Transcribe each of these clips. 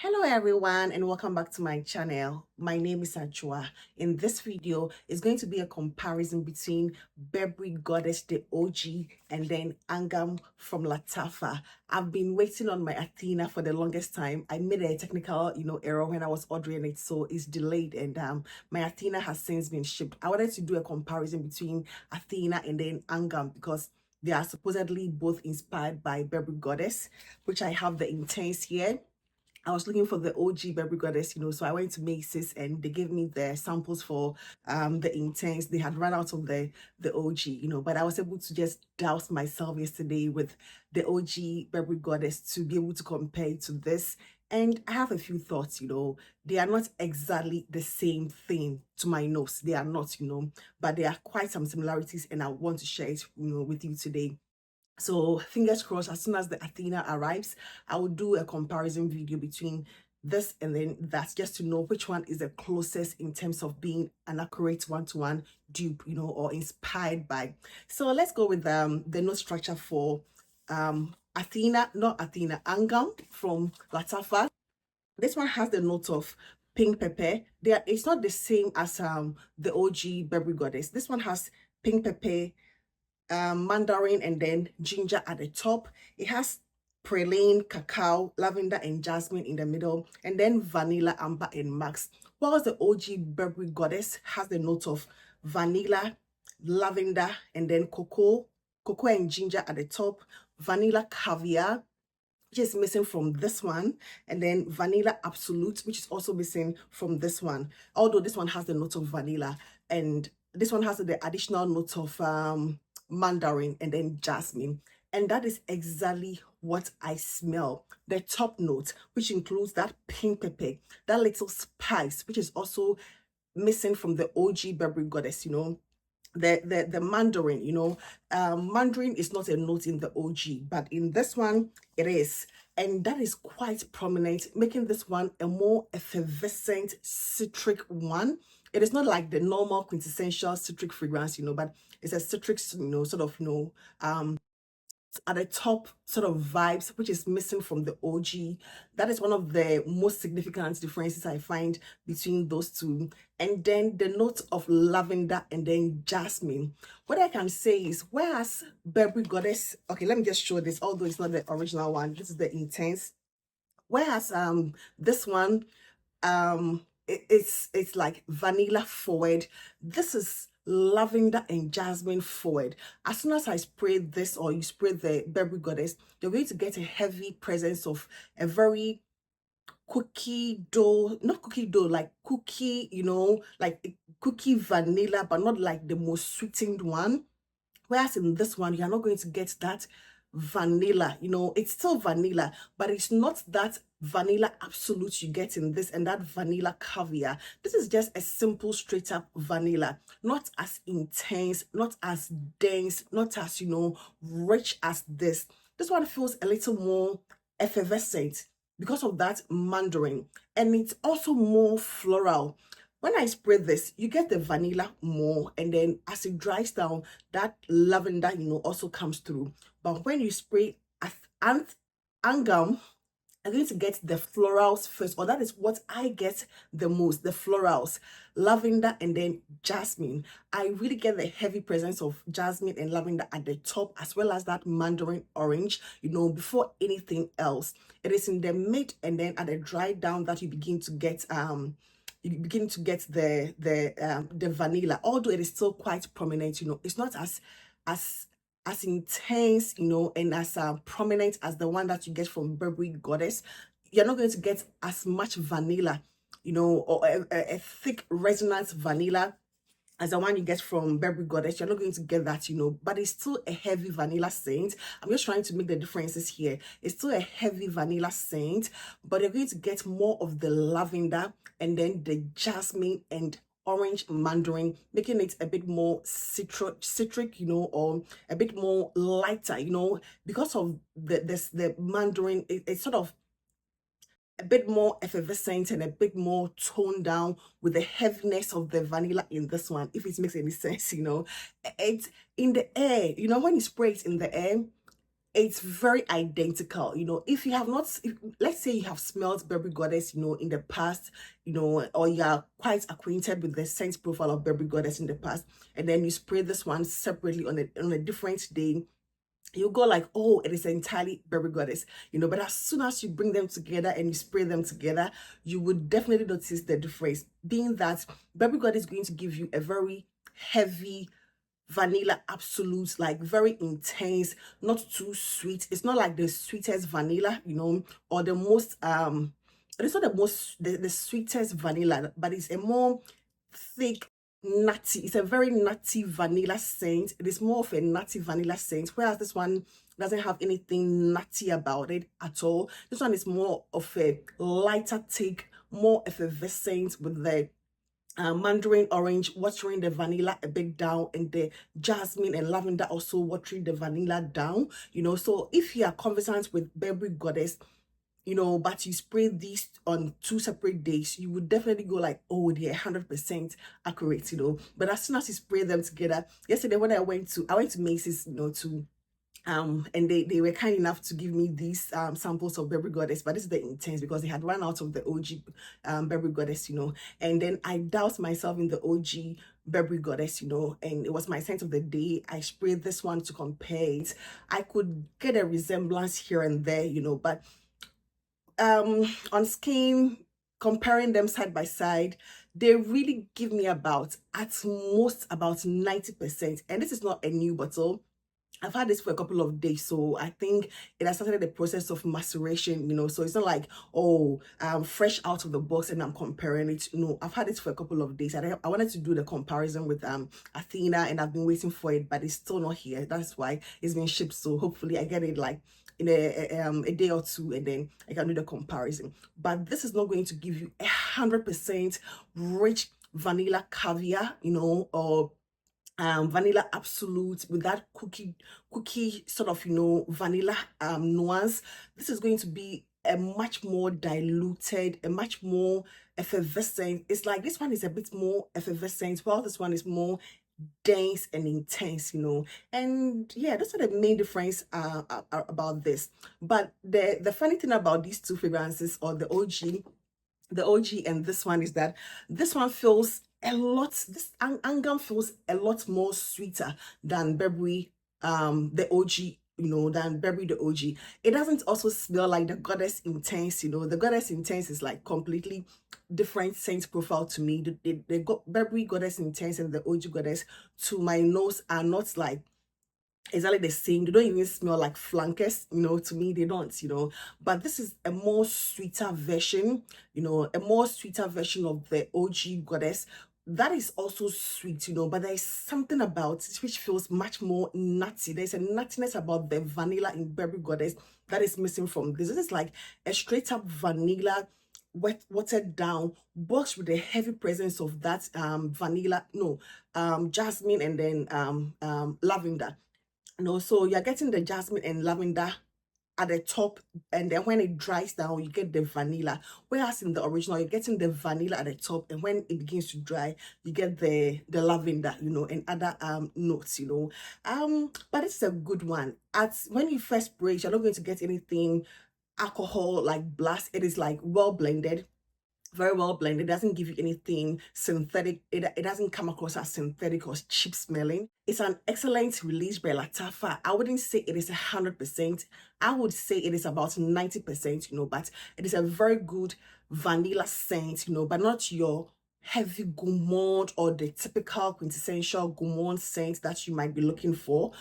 Hello everyone and welcome back to my channel. My name is Achua. In this video is going to be a comparison between Burberry Goddess the OG and then Angham from Lattafa. I've been waiting on my Athena for the longest time. I made a technical error when I was ordering it, so it's delayed, and my Athena has since been shipped. I wanted to do a comparison between Athena and then Angham because they are supposedly both inspired by Burberry Goddess, which I have the Intense here. I was looking for the OG Burberry Goddess, so I went to Macy's and they gave me the samples for the Intense. They had run out of the OG, but I was able to just douse myself yesterday with the OG Burberry Goddess to be able to compare to this. And I have a few thoughts, they are not exactly the same thing to my nose. They are not, but there are quite some similarities and I want to share it, with you today. So fingers crossed, as soon as the Athena arrives, I will do a comparison video between this and then that, just to know which one is the closest in terms of being an accurate one-to-one dupe, or inspired by. So let's go with the note structure for Angham from Lattafa. This one has the note of pink pepper. It's not the same as the OG Burberry Goddess. This one has pink pepper, mandarin, and then ginger at the top. It has praline, cacao, lavender, and jasmine in the middle, and then vanilla, amber, and max. Whilst the OG Burberry Goddess has the note of vanilla, lavender, and then cocoa and ginger at the top, vanilla caviar, which is missing from this one, and then vanilla absolute, which is also missing from this one, although this one has the note of vanilla, and this one has the additional note of mandarin and then jasmine. And that is exactly what I smell. The top note, which includes that pink pepper, that little spice, which is also missing from the OG Burberry Goddess, the mandarin, mandarin is not a note in the OG, but in this one it is, and that is quite prominent, making this one a more effervescent citric one. It is not like the normal quintessential citric fragrance, but it's a citric, sort of, at the top sort of vibes, which is missing from the OG. That is one of the most significant differences I find between those two. And then the note of lavender and then jasmine. What I can say is, whereas Burberry Goddess, okay, let me just show this, although it's not the original one, this is the Intense. Whereas this one, it's like vanilla forward. This is lavender and jasmine forward. As soon as I spray this, or you spray the Burberry Goddess, you're going to get a heavy presence of a very cookie dough, not cookie dough, like cookie, like cookie vanilla, but not like the most sweetened one. Whereas in this one, you're not going to get that vanilla, it's still vanilla, but it's not that vanilla absolute you get in this and that vanilla caviar. This is just a simple straight up vanilla, not as intense, not as dense, not as rich as this. This one feels a little more effervescent because of that mandarin, and it's also more floral. When I spray this, you get the vanilla more, and then as it dries down, that lavender, also comes through. But when you spray Angham, I'm going to get the florals first, or that is what I get the most, the florals, lavender and then jasmine. I really get the heavy presence of jasmine and lavender at the top, as well as that mandarin orange, before anything else. It is in the mid and then at the dry down that you begin to get the vanilla, although it is still quite prominent. It's not as intense, and as prominent as the one that you get from Burberry Goddess. You're not going to get as much vanilla, or a thick resonant vanilla as the one you get from Burberry Goddess. You're not going to get that, but it's still a heavy vanilla scent. I'm just trying to make the differences here. It's still a heavy vanilla scent, but you're going to get more of the lavender and then the jasmine and orange mandarin, making it a bit more citric, or a bit more lighter, because of the mandarin. It's sort of a bit more effervescent and a bit more toned down with the heaviness of the vanilla in this one, if it makes any sense. It's in the air, when you spray it in the air, it's very identical. If you have not, let's say you have smelled Burberry Goddess, in the past, or you are quite acquainted with the scent profile of Burberry Goddess in the past, and then you spray this one separately on a different day, you go like, oh, it is entirely Burberry Goddess, but as soon as you bring them together and you spray them together, you would definitely notice the difference, being that Burberry Goddess is going to give you a very heavy vanilla absolute, like very intense, not too sweet. It's not like the sweetest vanilla, or the most it's not the sweetest vanilla, but it's a more thick, nutty. It's a very nutty vanilla scent. It is more of a nutty vanilla scent, whereas this one doesn't have anything nutty about it at all. This one is more of a lighter take, more effervescent, with the mandarin orange watering the vanilla a bit down, and the jasmine and lavender also watering the vanilla down. So if you are conversant with Burberry Goddess, but you spray these on 2 separate days, you would definitely go like, oh, they're 100% accurate. But as soon as you spray them together, yesterday when I went to Macy's, to and they were kind enough to give me these samples of Burberry Goddess, but this is the intense, because they had run out of the OG Burberry Goddess, and then I doused myself in the OG Burberry Goddess, and it was my scent of the day. I sprayed this one to compare it. I could get a resemblance here and there, but on skin, comparing them side by side, they really give me at most about 90%. And this is not a new bottle. I've had this for a couple of days, so I think it has started the process of maceration, so it's not like, oh, fresh out of the box and I'm comparing it. No, I've had it for a couple of days. I wanted to do the comparison with Athena, and I've been waiting for it, but it's still not here. That's why it's been shipped, so hopefully I get it like in a day or two, and then I can do the comparison. But this is not going to give you 100% rich vanilla caviar, or vanilla absolute with that cookie sort of vanilla nuance. This is going to be a much more diluted, a much more effervescent. It's like this one is a bit more effervescent, while this one is more dense and intense. And yeah, that's what the main difference about this. But the funny thing about these two fragrances, or the OG and this one, is that this one feels this Angham feels a lot more sweeter than Burberry the OG, than Burberry the OG. It doesn't also smell like the Goddess Intense. The Goddess Intense is like completely different scent profile to me. The Burberry Goddess Intense and the OG Goddess, to my nose, are not like exactly the same. They don't even smell like flankers, to me they don't, but this is a more sweeter version, a more sweeter version of the OG Goddess that is also sweet, but there is something about it which feels much more nutty. There's a nuttiness about the vanilla in Burberry Goddess that is missing from this. This is like a straight up vanilla, watered down box, with a heavy presence of that vanilla, no, jasmine, and then lavender. So you're getting the jasmine and lavender at the top, and then when it dries down, you get the vanilla. Whereas in the original, you're getting the vanilla at the top, and when it begins to dry, you get the lavender, and other notes, but it's a good one. When you first spray, you're not going to get anything alcohol like blast. It is like well blended, very well blended. It doesn't give you anything synthetic. It doesn't come across as synthetic or cheap smelling. It's an excellent release by Lattafa. I wouldn't say it is 100%. I would say it is about 90%, but it is a very good vanilla scent, but not your heavy gourmand or the typical quintessential gourmand scent that you might be looking for,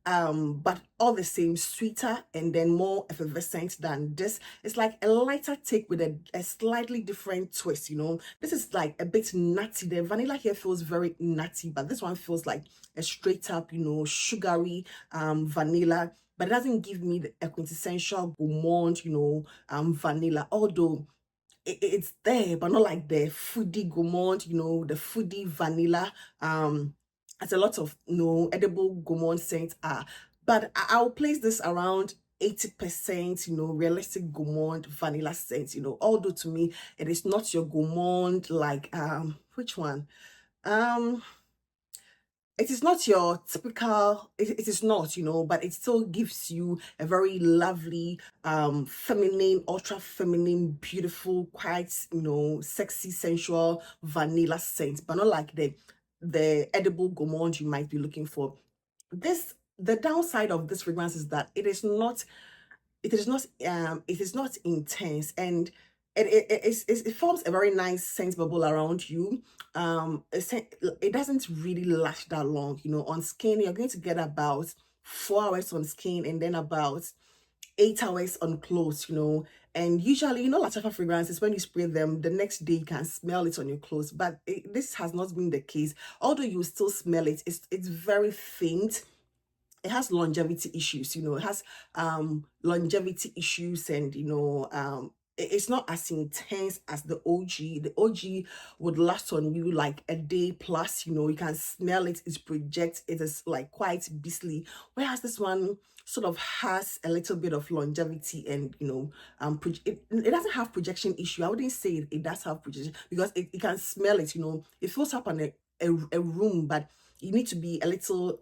but all the same sweeter and then more effervescent than this. It's like a lighter take with a slightly different twist. This is like a bit nutty. The vanilla here feels very nutty, but this one feels like a straight up, sugary vanilla, but it doesn't give me a quintessential gourmand, vanilla, although it's there, but not like the foodie gourmand, the foodie vanilla. As a lot of edible gourmand scents are, but I'll place this around 80%, realistic gourmand vanilla scent. Although to me it is not your gourmand like which one, it is not your typical, it is not, but it still gives you a very lovely, feminine, ultra feminine, beautiful, quite, sexy, sensual vanilla scent, but not like the edible gourmand you might be looking for. The downside of this fragrance is that it is not intense, and it forms a very nice scent bubble around you. It doesn't really last that long, on skin. You're going to get about 4 hours on skin, and then about 8 hours on clothes, and usually, Lattafa fragrances, when you spray them the next day, you can smell it on your clothes, but this has not been the case. Although you still smell it, it's very faint. It has longevity issues, it has longevity issues, and it's not as intense as the OG. The OG would last on you like a day plus, you can smell it, it projects, it is like quite beastly, whereas this one sort of has a little bit of longevity, and it doesn't have projection issue. I wouldn't say it does have projection, because it can smell it, it fills up on a room, but you need to be a little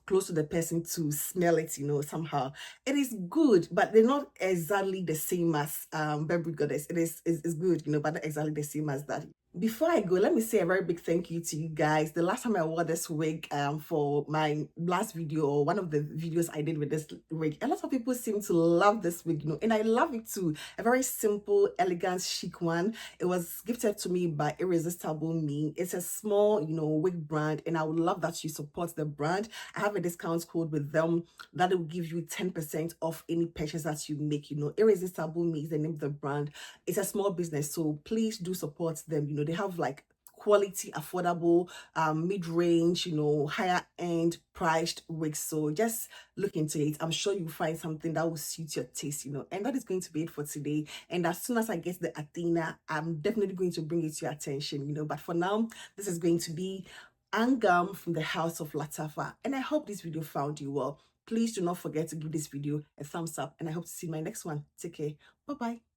close to the person to smell it, somehow. It is good, but they're not exactly the same as Burberry Goddess. Is good, but not exactly the same as that. Before I go, let me say a very big thank you to you guys. The last time I wore this wig for my last video, or one of the videos I did with this wig, a lot of people seem to love this wig, and I love it too. A very simple, elegant, chic one. It was gifted to me by Irresistible Me. It's a small, wig brand, and I would love that you support the brand. I have a discount code with them that will give you 10% off any purchase that you make. Irresistible Me is the name of the brand. It's a small business, so please do support them. They have like quality, affordable, mid-range, higher end priced wigs. So just look into it. I'm sure you'll find something that will suit your taste, and that is going to be it for today. And as soon as I get the Athena, I'm definitely going to bring it to your attention, but for now, this is going to be Angham from the house of Lattafa, and I hope this video found you well. Please do not forget to give this video a thumbs up, and I hope to see you in my next one. Take care. Bye bye.